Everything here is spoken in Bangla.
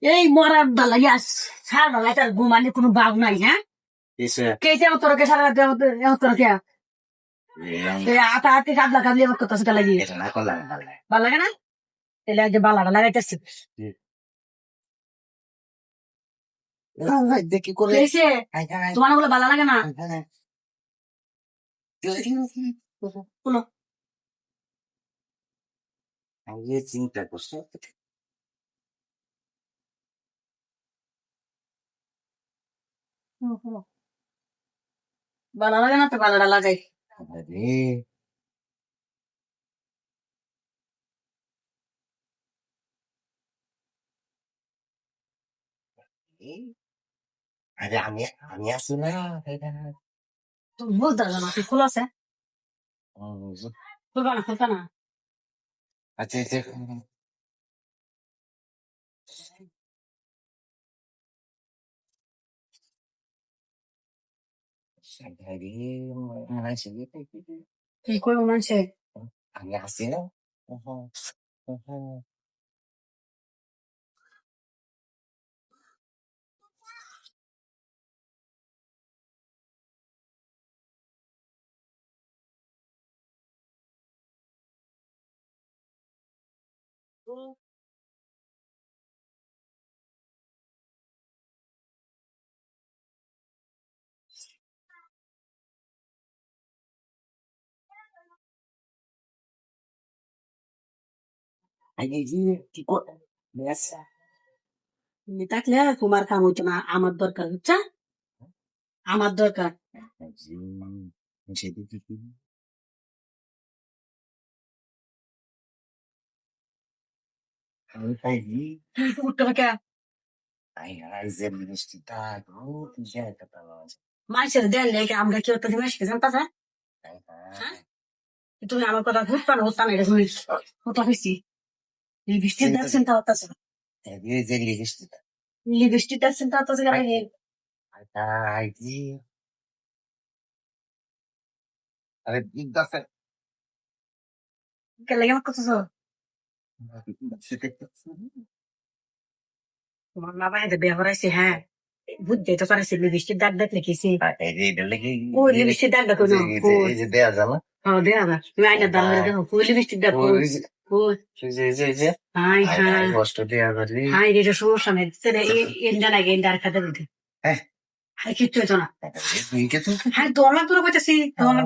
এই মরার ডালা ইয়াস সারা ডালা তার ঘুমানি কোনো ভাব নাই হ্যাঁ কে যে তোর কে সারা তোর কে আটা আটি কাটলা কাটলি আমার কথা সেটা লাগিয়ে ভালো লাগে না তাহলে আজ বালাটা লাগাইতেছি দেখি করে তোমার বলে ভালো লাগে না বলো চিন্তা করছো ভালো লাগে না তো ভালোটা লাগাই আরে আরে আমি আমি আছি না তুমি বুঝতে পারছো না ফুল আছে খুলবা না খুলবা না আচ্ছা আচ্ছা আরে মনে আছে কি করবো মানুষে আমি আছি না আগে কি করে আচ্ছা থাকলে তোমার কাম হইতো না আমার দরকার বুঝছা আমার দরকার সেদিকে কি আমি পাইনি উঠতে কে আই আই যে মিষ্টিটা বহুত জায়গা পাওয়া আছে মানুষের দেন লেগে আমরা কি হতে জিনিস জানতা হ্যাঁ তুমি আমার কথা বুঝবা না হতা না এটা তুমি হতা হয়েছি লিপস্টিক দেওয়ার চিন্তা হতাছে এই যে মিষ্টিটা লিপস্টিক দেওয়ার চিন্তা হতাছে কেন আই জি আরে বিগ দাসে কে লেগে আমার কথা তোমার মা বাইরে বিয়ে করাইছে হ্যাঁ বুঝতে তো পারছি লিপস্টিক দাগ দাগ লিখেছি ওই লিপস্টিক দাগ দেখো না এই যে দেয়া জানা হ্যাঁ দেয়া না তুমি আইনা দাম করে দেখো ওই লিপস্টিক দেখো ওই হাই হাই কষ্ট দেয়া করি হাই এটা সমস্যা নেই সেটা এন্ডা না এন্ডা আর খাতে দিতে হ্যাঁ হাই কিচ্ছু হতো না তুই কে তুই হ্যাঁ দোলা তোরা কইতেছি দোলা